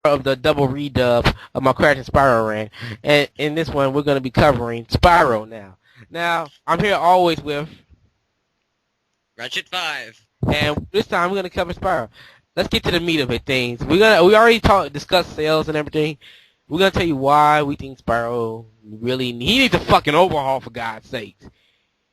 of the double redub of my Crash and Spyro rant. And in this one, we're going to be covering Spyro now. Now, I'm here always with, Ratchet 5. and this time we're going to cover Spyro. Let's get to the meat of it. Things we already discussed sales and everything. We're gonna tell you why we think Spyro he needs a fucking overhaul, for God's sake.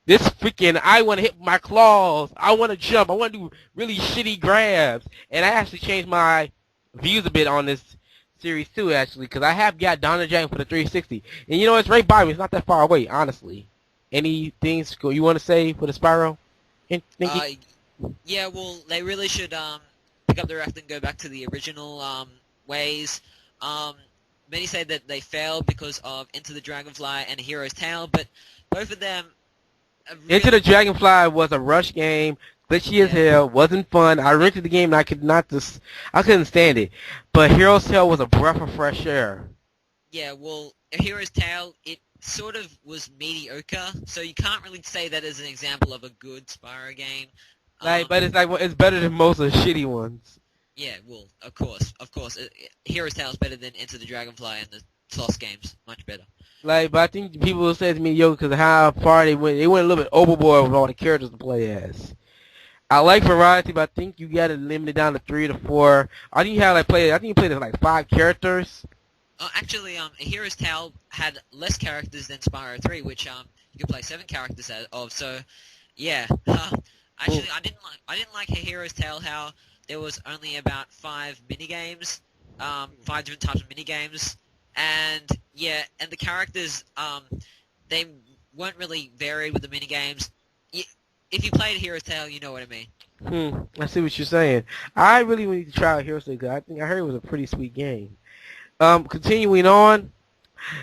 This freaking, I want to hit my claws. I want to jump. I want to do really shitty grabs. And I actually changed my views a bit on this series too, actually, because I have got Donna Dragon for the 360. And you know, it's right by me. It's not that far away, honestly. Any things you want to say for the Spyro? Yeah, well, they really should pick up their act and go back to the original ways. Many say that they failed because of Into the Dragonfly and A Hero's Tale, but both of them Into the Dragonfly was a rush game, glitchy as hell, wasn't fun. I rented the game and I couldn't stand it. But Hero's Tale was a breath of fresh air. Yeah, well, A Hero's Tale, it sort of was mediocre, so you can't really say that as an example of a good Spyro game. But it's better than most of the shitty ones. Yeah, well, of course. Hero's Tale is better than Into the Dragonfly and the Lost games, much better. But I think people will say to me, yo, because of how far they went a little bit overboard with all the characters to play as. I like variety, but I think you got to limit it down to 3 to 4. I think you played as like 5 characters. Actually, A Hero's Tale had less characters than Spyro 3, which you could play 7 characters of. So, yeah. Actually, I didn't like A Hero's Tale how there was only about 5 minigames, 5 different types of minigames, and yeah, and the characters they weren't really varied with the minigames. If you played A Hero's Tale, you know what I mean. I see what you're saying. I really need to try out Heroes Tale because I heard it was a pretty sweet game. Continuing on.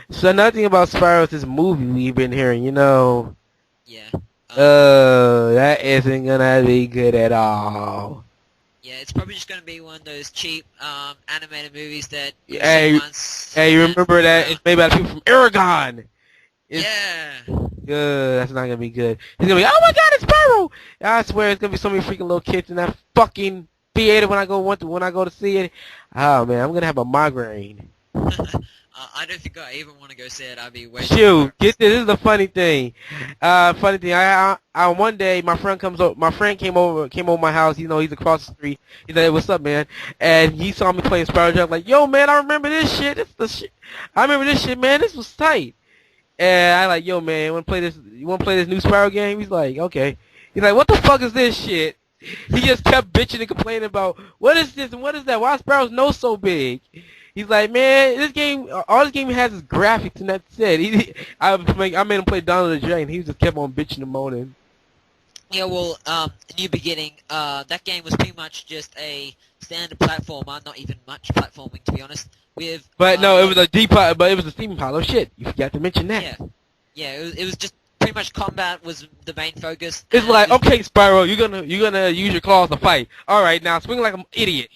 So another thing about Spyro is this movie we've been hearing. You know. Yeah. That isn't gonna be good at all. Yeah, it's probably just gonna be one of those cheap animated movies that you Hey, see once. hey, you remember that it's made by the people from Aragon. Yeah. That's not gonna be good. He's gonna be, oh my God, it's Spyro! I swear, it's gonna be so many freaking little kids in that fucking theater when I go to see it. Oh man, I'm gonna have a migraine. I don't think I even want to go see it. I'd be way Shoot, get this. This is the funny thing. I one day my friend came over my house. You know, he's across the street. He's like, "What's up, man?" And he saw me playing Spyro Jump. Like, "Yo, man, I remember this shit. It's the shit. I remember this shit, man. This was tight." And I like, "Yo, man, you wanna play this new Spyro game?" He's like, "Okay." He's like, "What the fuck is this shit?" He just kept bitching and complaining about what is this and what is that? Why is Spyro's nose so big? He's like, man, all this game has is graphics, and that's it. I made him play Donald the Dragon. He just kept on bitching and moaning. Yeah, well, New Beginning, that game was pretty much just a standard platformer, not even much platforming, to be honest. But no, it was a steam pile of shit. You forgot to mention that. Yeah, it was just pretty much combat was the main focus. It's like, okay, Spyro, you're gonna use your claws to fight. All right, now swing like an idiot.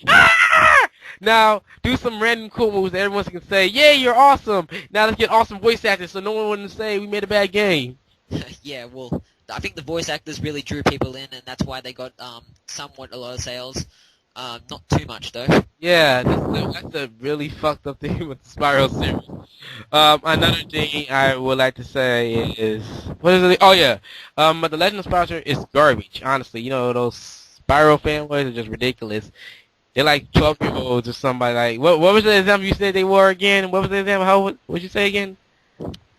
Now, do some random cool moves that everyone can say, yeah, you're awesome. Now let's get awesome voice actors so no one wouldn't say we made a bad game. Yeah, well, I think the voice actors really drew people in, and that's why they got somewhat a lot of sales. Not too much, though. Yeah, that's a really fucked up thing with the Spyro series. Another thing I would like to say is, what is it? Oh, yeah. But the Legend of Spyro is garbage, honestly. You know, those Spyro fanboys are just ridiculous. They're like 12-year-olds or somebody. Like, what was the example you said they were again? What was the example? What'd you say again?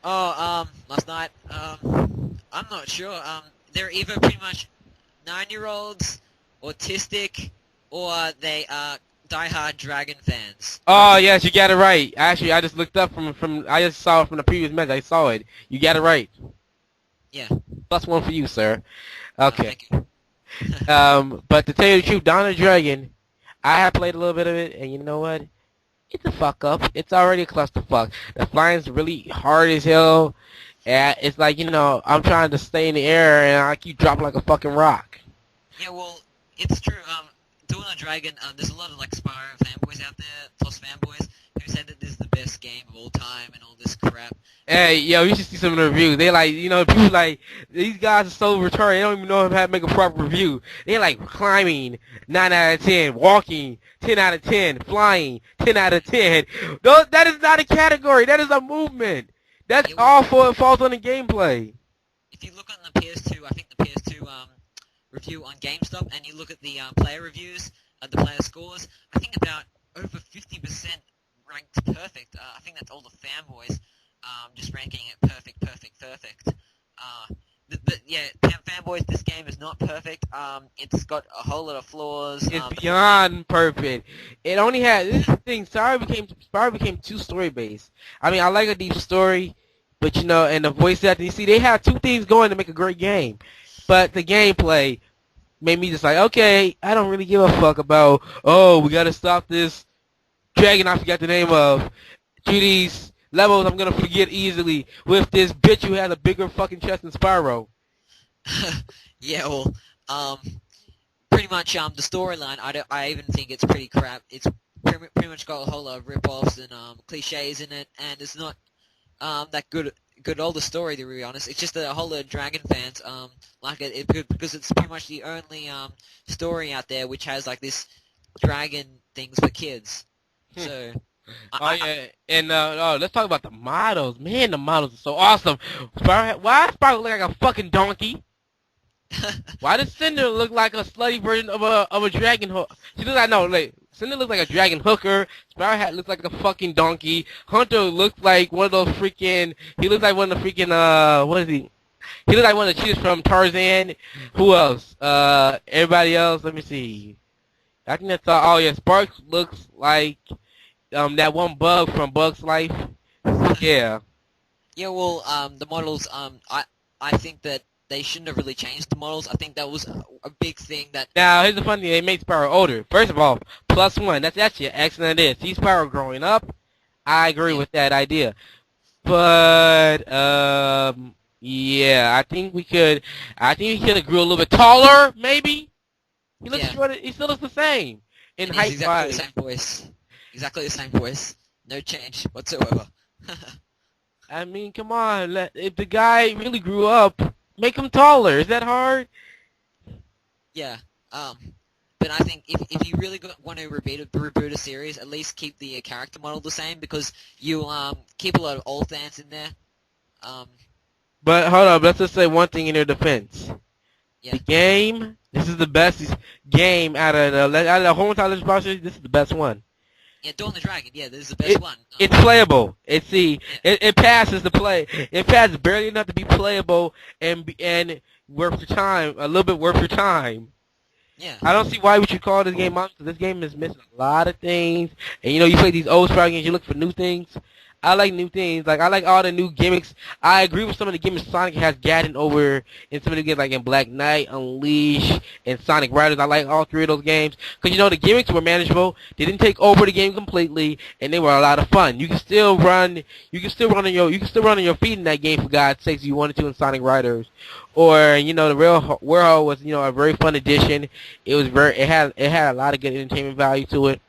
Oh, last night, I'm not sure. They're either pretty much 9-year-olds, autistic, or they are diehard Dragon fans. Oh, yes, you got it right. Actually, I just looked up I just saw it from the previous message. I saw it. You got it right. Yeah. +1 for you, sir. Okay. Thank you. But to tell you the truth, Donald Dragon, I have played a little bit of it, and you know what? It's a fuck up. It's already a clusterfuck. The flying's really hard as hell. And it's like, you know, I'm trying to stay in the air, and I keep dropping like a fucking rock. Yeah, well, it's true. Donald Dragon, there's a lot of like Spyro fanboys out there, plus fanboys, who said that this is the best game of all time and all this crap. Hey, yo, you should see some of the reviews. They like, people like, these guys are so retarded. They don't even know how to make a proper review. They like climbing, 9 out of 10, walking, 10 out of 10, flying, 10 out of 10. That is not a category. That is a movement. That's Yeah, all for it falls on the gameplay. if you look on the PS2, I think the PS2 review on GameStop, and you look at the player reviews, the player scores, I think about over 50% ranked perfect. I think that's all the fanboys just ranking it perfect, perfect, perfect. Yeah, fanboys, this game is not perfect. It's got a whole lot of flaws. It's beyond perfect. It only had this is the thing. Spyro became too story based. I mean, I like a deep story, but and the voice acting. You see, they have two things going to make a great game, but the gameplay made me just like, okay, I don't really give a fuck about. Oh, we gotta stop this dragon. I forgot the name of. To these levels, I'm gonna forget easily with this bitch who has a bigger fucking chest than Spyro. Yeah, well, pretty much the storyline. I even think it's pretty crap. It's pretty much got a whole lot of rip-offs and cliches in it, and it's not that good all the story, to be honest. It's just that a whole lot of Dragon fans like it because it's pretty much the only story out there which has like this dragon things for kids. So. Yeah, and let's talk about the models. Man, the models are so awesome. Why does Spyro look like a fucking donkey? Why does Cinder look like a slutty version of a dragon hook? She looks like Cinder looks like a dragon hooker. Spyro hat looks like a fucking donkey. Hunter looks like one of those freaking. He looks like one of the freaking. What is he? He looks like one of the cheaters from Tarzan. Who else? Everybody else. Let me see. I think that's all. Oh yeah, Sparks looks like that one bug from Bug's Life. Yeah. Yeah, well, the models, I think that they shouldn't have really changed the models. I think that was a big thing that... Now, here's the funny thing. They made Spyro older. First of all, +1. That's actually an excellent idea. See Spyro growing up? I agree with that idea. But, yeah, I think he could have grew a little bit taller, maybe? He still looks the same. In height exactly the same voice. Exactly the same voice. No change whatsoever. I mean, come on. If the guy really grew up, make him taller. Is that hard? Yeah. But I think if you really want to reboot a series, at least keep the character model the same, because you keep a lot of old fans in there. But hold on. Let's just say one thing in their defense. Yeah. The game. This is the best game out of the whole entire process. This is the best one. Yeah, Dawn the Dragon. Yeah, this is the best one. It's playable. It passes the play. It passes barely enough to be playable and worth your time. A little bit worth your time. Yeah. I don't see why we should call this game on, because this game is missing a lot of things. And you play these old Spyro games, you look for new things. I like new things. Like, I like all the new gimmicks. I agree with some of the gimmicks Sonic has gotten over in some of the games, like in Black Knight, Unleash, and Sonic Riders. I like all three of those games. Because, the gimmicks were manageable. They didn't take over the game completely, and they were a lot of fun. You can still run on your feet in that game, for God's sakes, if you wanted to, in Sonic Riders. Or, the Real World was, a very fun addition. It had a lot of good entertainment value to it.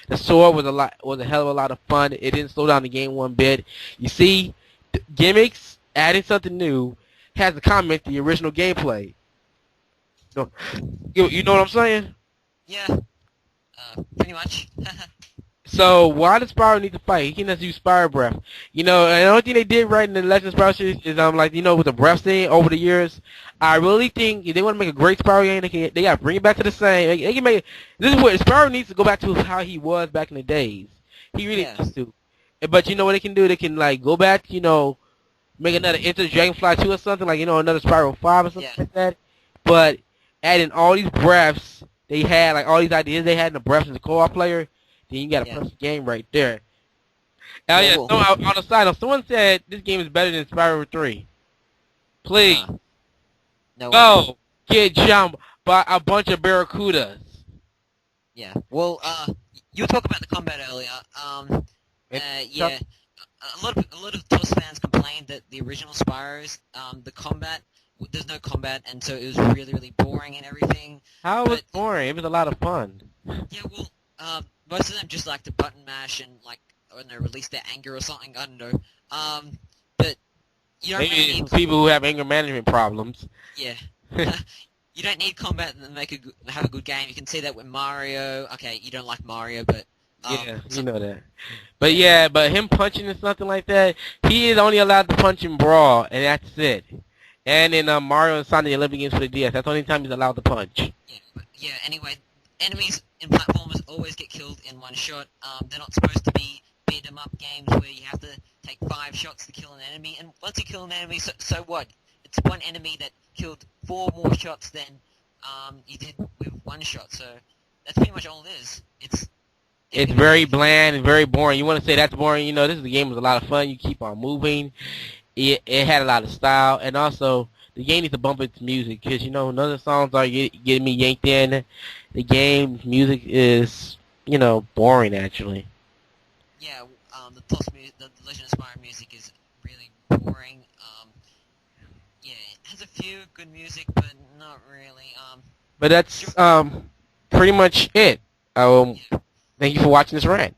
The sword was a hell of a lot of fun. It didn't slow down the game one bit. You see, gimmicks, adding something new, has to comment the original gameplay. You know what I'm saying? Yeah. Pretty much. So why does Spyro need to fight? He can just use Spyro Breath. And the only thing they did right in the Legend of Spyro series is with the breath thing over the years. I really think if they want to make a great Spyro game, they got to bring it back to the same. They can make this is what Spyro needs to go back to how he was back in the days. He really needs to. But you know what they can do? They can go back, make another Enter the Dragonfly 2 or something, another Spyro 5 or something like that. But adding all these breaths they had, all these ideas they had in the breaths as a co-op player, then you got a perfect game right there. On the side note, someone said this game is better than Spyro 3. Please. Go get jumped by a bunch of barracudas. Yeah. Well, you talked about the combat earlier. Yeah. A lot of TOS fans complained that the original Spyros, the combat, there's no combat, and so it was really, really boring and everything. How was it boring? It was a lot of fun. Yeah, well, most of them just like to button mash and I don't know, release their anger or something. I don't know. But you don't really Maybe need people who have anger management problems. yeah. You don't need combat to have a good game. You can see that with Mario. Okay, you don't like Mario, but Yeah, you so, know that. But yeah, yeah, but him punching and something like that, he is only allowed to punch in Brawl, and that's it. And in Mario and Sonic Olympic Games for the DS, that's the only time he's allowed to punch. yeah, but yeah. Anyway, enemies in platformers always get killed in one shot. They're not supposed to be beat 'em up games where you have to take 5 shots to kill an enemy. And once you kill an enemy, so what? It's one enemy that killed 4 more shots than you did with one shot. So that's pretty much all it is. It's It's getting a very bit bland and very boring. You want to say that's boring? You know, this is the game was a lot of fun. You keep on moving. It had a lot of style, and also the game needs to bump its music because you know none of the songs are getting me yanked in. The game's music is boring actually. yeah. The Legend of Spyro music is really boring. Yeah, it has a few good music, but not really. But that's pretty much it. Yeah. Thank you for watching this rant.